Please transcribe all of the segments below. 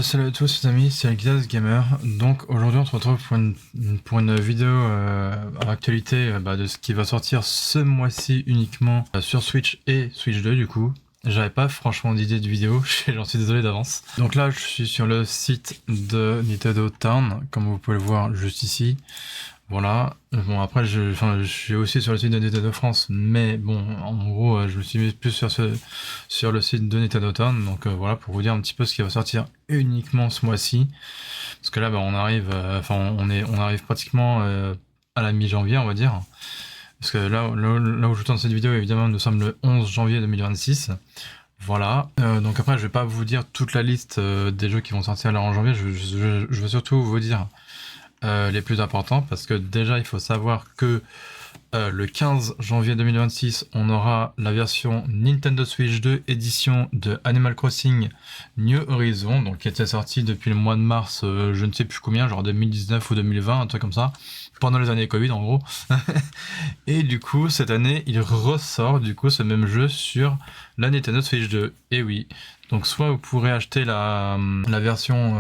Salut à tous les amis, c'est Alkidas Gamer. Donc aujourd'hui on se retrouve pour une vidéo à actualité de ce qui va sortir ce mois-ci uniquement sur Switch et Switch 2 du coup. J'avais pas franchement d'idée de vidéo, j'en suis désolé d'avance. Donc là je suis sur le site de Nintendo Town, comme vous pouvez le voir juste ici. Voilà, bon après je suis aussi sur le site de Nintendo France, mais bon en gros je me suis mis plus sur le site de Nintendo Town, donc voilà pour vous dire un petit peu ce qui va sortir uniquement ce mois-ci, parce que là on arrive, on arrive pratiquement à la mi-janvier on va dire, parce que là où je tourne cette vidéo évidemment nous sommes le 11 janvier 2026. Voilà, donc après je vais pas vous dire toute la liste des jeux qui vont sortir là en janvier, je veux surtout vous dire les plus importants, parce que déjà il faut savoir que le 15 janvier 2026 on aura la version Nintendo Switch 2 édition de Animal Crossing New Horizon, donc qui était sortie depuis le mois de mars, je ne sais plus combien, genre 2019 ou 2020, un truc comme ça, pendant les années Covid en gros. Et du coup cette année il ressort du coup ce même jeu sur la Nintendo Switch 2, et oui. Donc soit vous pourrez acheter la version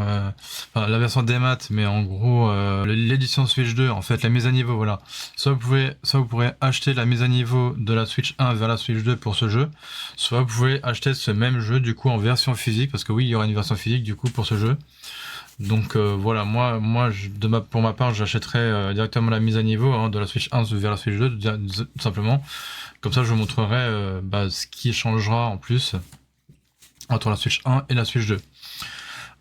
démat, mais en gros l'édition Switch 2, en fait la mise à niveau, voilà. Soit vous pourrez acheter la mise à niveau de la Switch 1 vers la Switch 2 pour ce jeu, soit vous pouvez acheter ce même jeu du coup en version physique, parce que oui il y aura une version physique du coup pour ce jeu. Donc voilà, pour ma part j'achèterai directement la mise à niveau de la Switch 1 vers la Switch 2 tout simplement. Comme ça je vous montrerai ce qui changera en plus entre la Switch 1 et la Switch 2.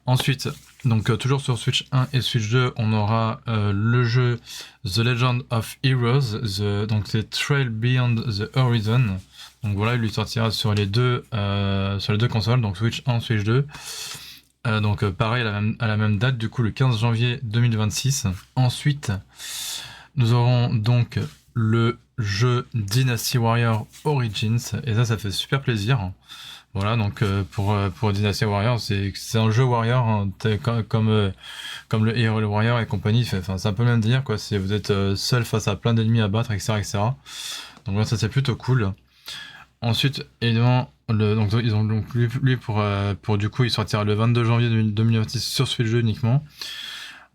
Ensuite, donc toujours sur Switch 1 et Switch 2, on aura le jeu The Legend of Heroes, donc c'est Trail Beyond the Horizon. Donc voilà, il lui sortira sur les deux consoles, donc Switch 1, Switch 2. Donc pareil à la même date, du coup le 15 janvier 2026. Ensuite, nous aurons donc le jeu Dynasty Warrior Origins, et ça fait super plaisir. Voilà, donc pour Dynasty Warrior, c'est un jeu Warrior, comme le Hero Warrior et compagnie. C'est un peu le même délire, quoi. Vous êtes seul face à plein d'ennemis à battre, etc., etc. Donc voilà, ça c'est plutôt cool. Ensuite, évidemment, ils ont donc lui pour du coup, il sortira le 22 janvier 2026 sur Switch 2 uniquement.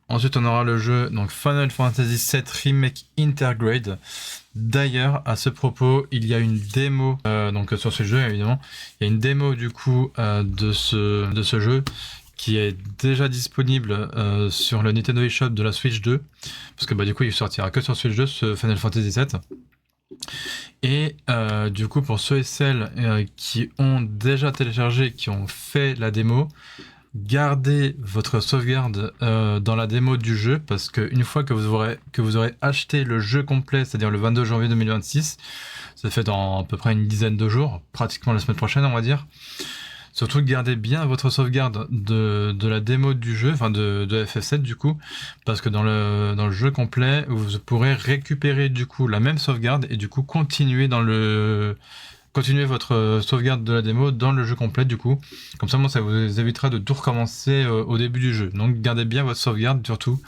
Ensuite, on aura le jeu donc Final Fantasy VII Remake Intergrade. D'ailleurs, à ce propos, il y a une démo donc sur ce jeu évidemment. Il y a une démo du coup de ce jeu qui est déjà disponible sur le Nintendo eShop de la Switch 2, parce que du coup il sortira que sur Switch 2 ce Final Fantasy VII. Et du coup pour ceux et celles qui ont déjà téléchargé, qui ont fait la démo, gardez votre sauvegarde dans la démo du jeu, parce qu'une fois que vous aurez acheté le jeu complet, c'est-à-dire le 22 janvier 2026, ça fait dans à peu près une dizaine de jours, pratiquement la semaine prochaine on va dire. Surtout gardez bien votre sauvegarde de la démo du jeu, enfin de FF7 du coup, parce que dans le jeu complet, vous pourrez récupérer du coup la même sauvegarde et du coup continuer votre sauvegarde de la démo dans le jeu complet du coup. Comme ça, ça vous évitera de tout recommencer au début du jeu. Donc gardez bien votre sauvegarde surtout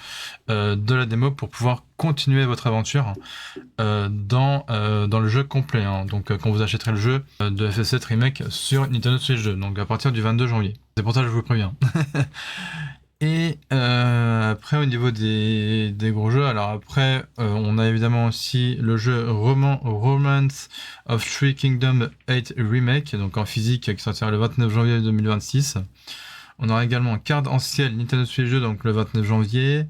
de la démo pour pouvoir continuer votre aventure dans le jeu complet. Donc quand vous achèterez le jeu de FF7 Remake sur Nintendo Switch 2, donc à partir du 22 janvier. C'est pour ça que je vous préviens. Et après au niveau des gros jeux, alors après on a évidemment aussi le jeu Romance of Three Kingdoms 8 Remake, donc en physique, qui sortira le 29 janvier 2026. On aura également Card en ciel Nintendo Switch 2, donc le 29 janvier.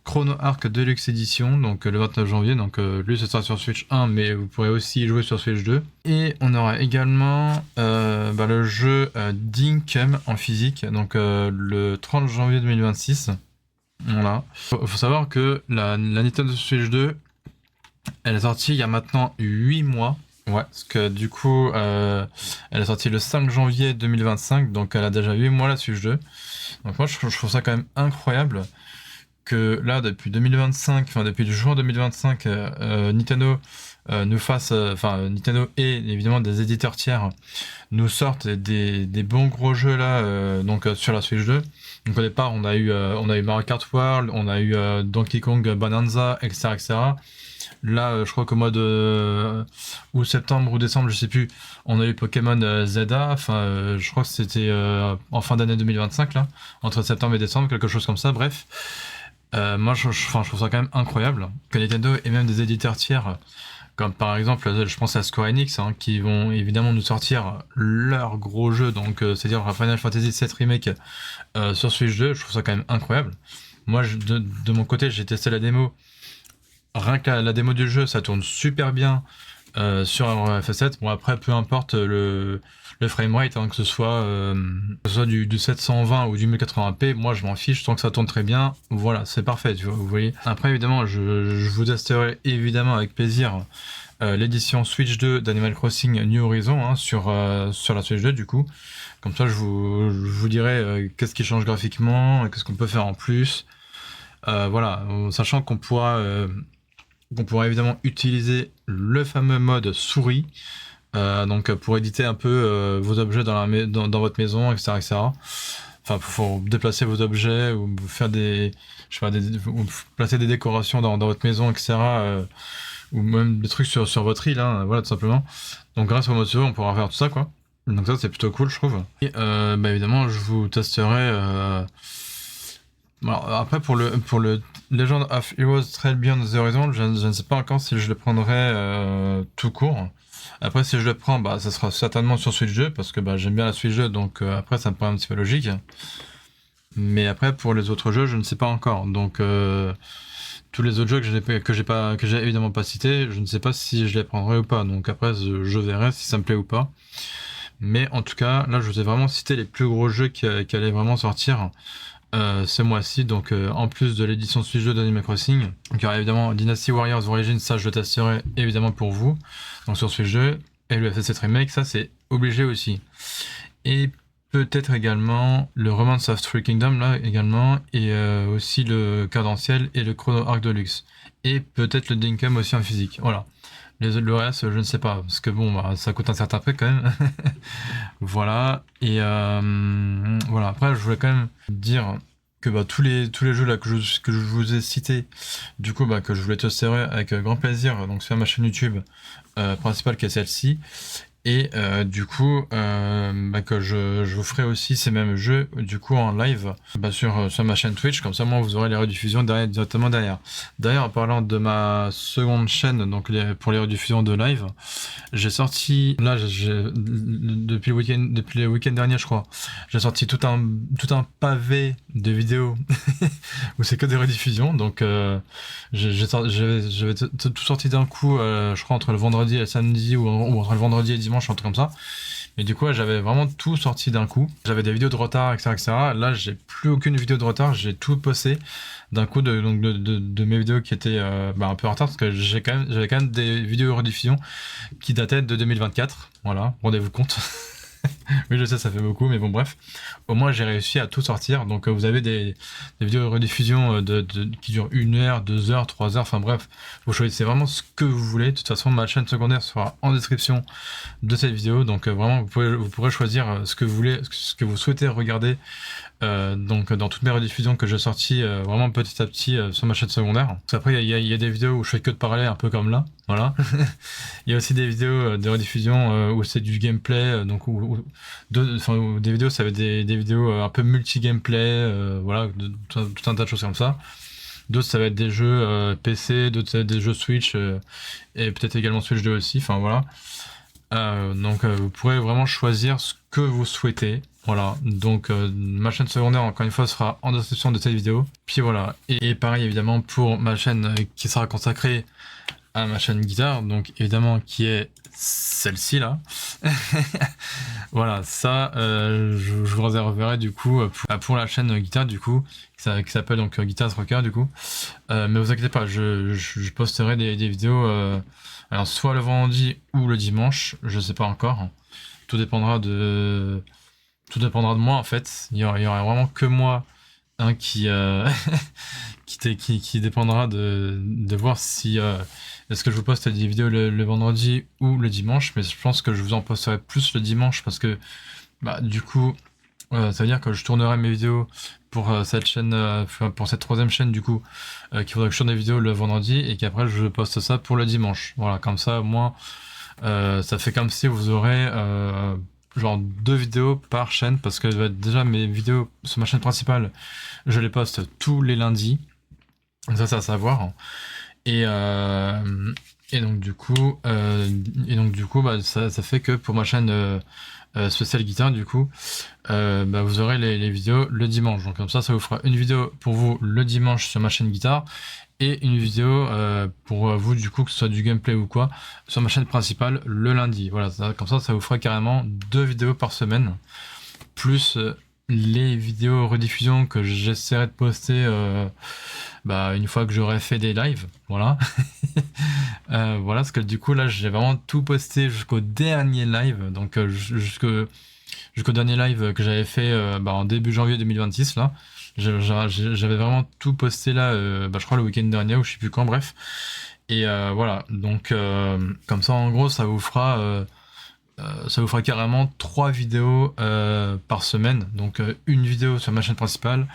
Chrono Arc Deluxe Edition, donc le 29 janvier. Donc lui, ce sera sur Switch 1, mais vous pourrez aussi y jouer sur Switch 2. Et on aura également le jeu Dinkum en physique, donc le 30 janvier 2026. Voilà. Faut savoir que la Nintendo Switch 2, elle est sortie il y a maintenant 8 mois. Ouais, parce que du coup, elle est sortie le 5 janvier 2025, donc elle a déjà 8 mois la Switch 2. Donc moi, je trouve ça quand même incroyable que là, depuis 2025, enfin depuis le juin 2025, Nintendo Nintendo et évidemment des éditeurs tiers nous sortent des bons gros jeux là, donc sur la Switch 2. Donc au départ, on a eu Mario Kart World, on a eu Donkey Kong Bonanza, etc., etc. Là, je crois qu'au mois de ou septembre ou décembre, je sais plus, on a eu Pokémon Zelda. Enfin, je crois que c'était en fin d'année 2025 là, entre septembre et décembre, quelque chose comme ça. Bref, moi, je trouve ça quand même incroyable que Nintendo et même des éditeurs tiers, comme par exemple, je pense à Square Enix, hein, qui vont évidemment nous sortir leur gros jeu, donc c'est-à-dire Final Fantasy VII Remake sur Switch 2. Je trouve ça quand même incroyable. Moi, de mon côté, j'ai testé la démo. Rien que la démo du jeu, ça tourne super bien sur un FS7. Bon, après, peu importe le framerate, hein, que ce soit du 720 ou du 1080p, moi je m'en fiche tant que ça tourne très bien. Voilà, c'est parfait, vous voyez. Après, évidemment, je vous testerai évidemment avec plaisir l'édition Switch 2 d'Animal Crossing New Horizon sur la Switch 2 du coup. Comme ça, je vous dirai qu'est-ce qui change graphiquement, qu'est-ce qu'on peut faire en plus. Voilà, sachant qu'on pourra évidemment utiliser le fameux mode souris, donc pour éditer un peu vos objets dans votre maison, etc., etc. Enfin, pour déplacer vos objets ou faire ou placer des décorations dans votre maison, etc. Ou même des trucs sur votre île, hein, voilà, tout simplement. Donc grâce au mode souris, on pourra faire tout ça, quoi. Donc ça, c'est plutôt cool, je trouve. Et évidemment, je vous testerai. Alors, après, pour le Legend of Heroes Trail Beyond the Horizon, je ne sais pas encore si je le prendrai tout court. Après, si je le prends, ça sera certainement sur Switch 2, parce que j'aime bien la Switch 2, donc après, ça me paraît un petit peu logique. Mais après, pour les autres jeux, je ne sais pas encore. Donc, tous les autres jeux que j'ai évidemment pas cités, je ne sais pas si je les prendrai ou pas. Donc après, je verrai si ça me plaît ou pas. Mais en tout cas, là, je vous ai vraiment cité les plus gros jeux qui allaient vraiment sortir ce mois-ci. Donc en plus de l'édition Switch 2 d'Animal Crossing, donc, il y aura évidemment Dynasty Warriors Origins, ça je le testerai évidemment pour vous, donc sur Switch 2, et le FF7 Remake, ça c'est obligé aussi. Et peut-être également le Romance of Three Kingdoms là également, et aussi le Cadentiel et le Chrono Arc Deluxe. Et peut-être le Dinkum aussi en physique. Voilà. Le reste, je ne sais pas, parce que bon, ça coûte un certain prix quand même. Voilà. Et voilà. Après, je voulais quand même dire que tous les jeux là que je vous ai cités, du coup, que je voulais tester avec grand plaisir, donc sur ma chaîne YouTube principale qui est celle-ci. Et du coup, que je vous ferai aussi ces mêmes jeux du coup en live sur ma chaîne Twitch, comme ça moi vous aurez les rediffusions directement derrière. D'ailleurs, en parlant de ma seconde chaîne, donc pour les rediffusions de live, j'ai sorti là depuis le week-end dernier, je crois, j'ai sorti tout un pavé de vidéos où c'est que des rediffusions. Donc j'avais tout sorti d'un coup, je crois entre le vendredi et le samedi, ou entre le vendredi et le dimanche, un truc comme ça. Mais du coup, j'avais vraiment tout sorti d'un coup. J'avais des vidéos de retard, etc., etc. Là, j'ai plus aucune vidéo de retard. J'ai tout posté d'un coup de mes vidéos qui étaient un peu en retard, parce que j'avais quand même des vidéos rediffusion qui dataient de 2024. Voilà, rendez-vous compte. Oui, je sais, ça fait beaucoup, mais bon, bref. Au moins, j'ai réussi à tout sortir. Donc, vous avez des vidéos de rediffusion qui durent 1 heure, 2 heures, 3 heures. Enfin, bref, vous choisissez vraiment ce que vous voulez. De toute façon, ma chaîne secondaire sera en description de cette vidéo. Donc, vraiment, vous pourrez choisir ce que vous voulez, ce que vous souhaitez regarder. Donc dans toutes mes rediffusions que j'ai sorties vraiment petit à petit sur ma chaîne secondaire. Parce qu'après il y a des vidéos où je fais que de parler, un peu comme là, voilà. Il y a aussi des vidéos de rediffusion où c'est du gameplay, donc des vidéos, ça va être des vidéos un peu multi-gameplay, voilà, tout un tas de choses comme ça. D'autres ça va être des jeux PC, d'autres ça va être des jeux Switch et peut-être également Switch 2 aussi, enfin voilà. Donc vous pourrez vraiment choisir ce que vous souhaitez. Voilà, donc ma chaîne secondaire, encore une fois, sera en description de cette vidéo. Puis voilà, et pareil évidemment pour ma chaîne qui sera consacrée à ma chaîne guitare, donc évidemment qui est celle-ci là. Voilà, ça je vous réserverai du coup pour la chaîne guitare du coup, qui s'appelle donc Guitars Rocker du coup. Mais vous inquiétez pas, je posterai des vidéos alors soit le vendredi ou le dimanche, je sais pas encore. Tout dépendra de moi en fait. Il y aura vraiment que moi qui dépendra de voir si est-ce que je vous poste des vidéos le vendredi ou le dimanche. Mais je pense que je vous en posterai plus le dimanche, parce que du coup ça veut dire que je tournerai mes vidéos pour cette chaîne, pour cette troisième chaîne du coup, qu'il faudra que je tourne des vidéos le vendredi et qu'après je poste ça pour le dimanche. Voilà, comme ça au moins ça fait comme si vous aurez genre 2 vidéos par chaîne, parce que déjà mes vidéos sur ma chaîne principale, je les poste tous les lundis. Ça c'est à savoir. Et donc du coup, bah, ça fait que pour ma chaîne spéciale guitare, du coup, bah, vous aurez les vidéos le dimanche. Donc comme ça vous fera une vidéo pour vous le dimanche sur ma chaîne guitare et une vidéo pour vous, du coup, que ce soit du gameplay ou quoi, sur ma chaîne principale le lundi. Voilà, comme ça vous fera carrément 2 vidéos par semaine, plus les vidéos rediffusion que j'essaierai de poster bah, une fois que j'aurai fait des lives. Voilà. Voilà, parce que du coup là j'ai vraiment tout posté jusqu'au dernier live, donc jusqu'au dernier live que j'avais fait bah, en début janvier 2026 là. J'avais vraiment tout posté là, bah, je crois le week-end dernier ou je sais plus quand, bref. Et voilà, donc comme ça en gros ça vous fera carrément 3 vidéos par semaine. Donc une vidéo sur ma chaîne principale,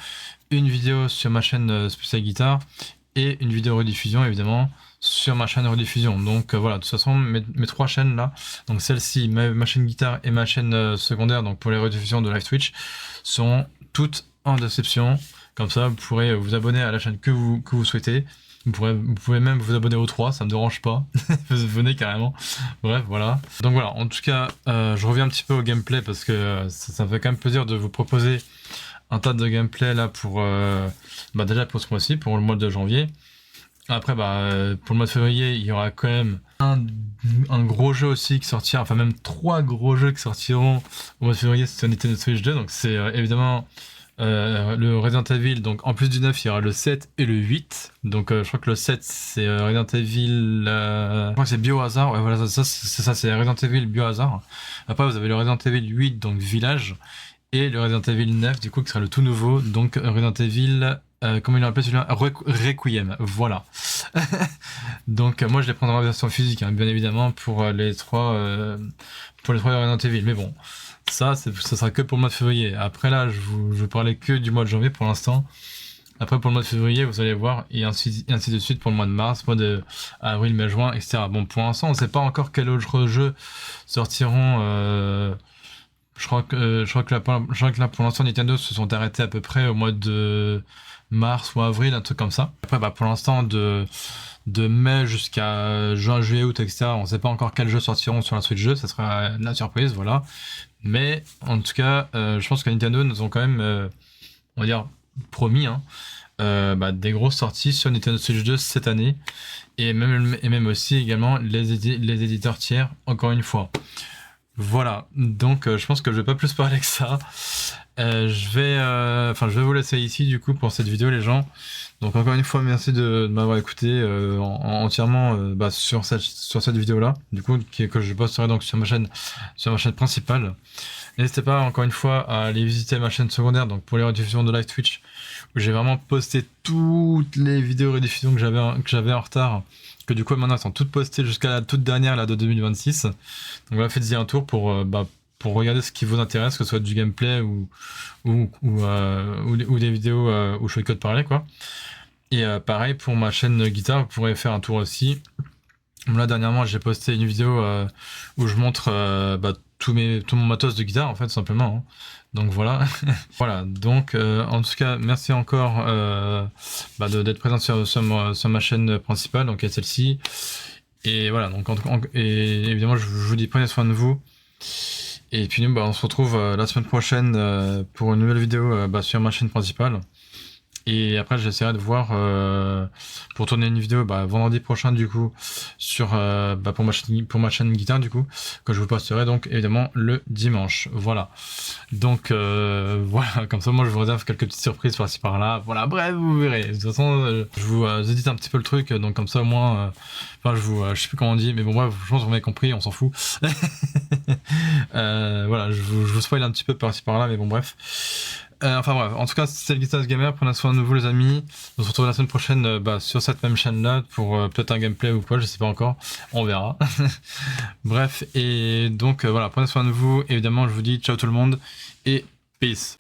une vidéo sur ma chaîne spéciale guitare et une vidéo rediffusion évidemment sur ma chaîne rediffusion. Donc voilà, de toute façon mes 3 chaînes là, donc celle-ci, ma chaîne guitare et ma chaîne secondaire, donc pour les rediffusions de live Twitch, sont toutes en description. Comme ça vous pourrez vous abonner à la chaîne que vous souhaitez. Vous pouvez même vous abonner aux 3, ça me dérange pas. Venez carrément. Bref, voilà. Donc voilà, en tout cas, je reviens un petit peu au gameplay parce que ça me fait quand même plaisir de vous proposer un tas de gameplay là pour bah déjà pour ce mois-ci, pour le mois de janvier. Après, bah, pour le mois de février, il y aura quand même un gros jeu aussi qui sortira, enfin même 3 gros jeux qui sortiront au mois de février sur Nintendo Switch 2. Donc c'est évidemment le Resident Evil, donc en plus du 9 il y aura le 7 et le 8. Donc je crois que le 7 c'est Resident Evil, je crois que c'est Biohazard, ouais voilà, c'est ça, c'est Resident Evil Biohazard. Après vous avez le Resident Evil 8, donc Village, et le Resident Evil 9 du coup qui sera le tout nouveau, donc Resident Evil, comment il l'a appelé celui-là, Requiem, voilà. Donc moi je les prendrai en version physique, hein, bien évidemment, pour les 3 Resident Evil, mais bon, ça sera que pour le mois de février. Après là je parlais que du mois de janvier pour l'instant. Après pour le mois de février vous allez voir, et ainsi de suite pour le mois de mars, mois de avril, mai, juin, etc. Bon, pour l'instant on sait pas encore quels autres jeux sortiront. Je crois que là pour l'instant Nintendo se sont arrêtés à peu près au mois de mars ou avril, un truc comme ça. Après bah pour l'instant de mai jusqu'à juin, juillet, août, etc. On sait pas encore quels jeux sortiront sur la Switch 2, ça sera la surprise, voilà. Mais en tout cas, je pense que Nintendo nous ont quand même, on va dire, promis hein, bah, des grosses sorties sur Nintendo Switch 2 cette année, et même aussi également les éditeurs tiers, encore une fois. Voilà, donc je pense que je vais pas plus parler que ça. Je vais vous laisser ici du coup pour cette vidéo les gens. Donc encore une fois merci de m'avoir écouté entièrement bah, sur cette vidéo là, du coup que je posterai donc sur ma chaîne principale. N'hésitez pas encore une fois à aller visiter ma chaîne secondaire, donc pour les rediffusions de live Twitch, où j'ai vraiment posté toutes les vidéos rediffusions que j'avais en retard, que du coup maintenant elles sont toutes postées jusqu'à la toute dernière là de 2026. Donc voilà, faites-y un tour pour regarder ce qui vous intéresse, que ce soit du gameplay ou des vidéos où je fais que de parler quoi. Et pareil pour ma chaîne guitare, vous pourrez faire un tour aussi. Là dernièrement j'ai posté une vidéo où je montre tout mon matos de guitare en fait, simplement hein. Donc voilà. Voilà, donc en tout cas merci encore d'être présent sur ma chaîne principale, donc à celle-ci. Et voilà, donc et évidemment je vous dis prenez soin de vous. Et puis nous on se retrouve la semaine prochaine pour une nouvelle vidéo sur ma chaîne principale. Et après j'essaierai de voir pour tourner une vidéo vendredi prochain du coup sur pour ma chaîne guitare du coup, que je vous posterai donc évidemment le dimanche. Voilà, donc voilà, comme ça moi je vous réserve quelques petites surprises par-ci par-là. Voilà, bref vous verrez. De toute façon je vous édite un petit peu le truc, donc comme ça au moins je sais plus comment on dit, mais bon bref, je pense que vous m'avez compris, on s'en fout. Voilà, je vous spoil un petit peu par-ci par-là, mais bon bref. Enfin bref, en tout cas c'est le Guitarist Gamer, prenez soin de vous les amis. On se retrouve la semaine prochaine sur cette même chaîne là pour peut-être un gameplay ou quoi, je sais pas encore, on verra. Bref, et donc voilà, prenez soin de vous, évidemment je vous dis ciao tout le monde et peace.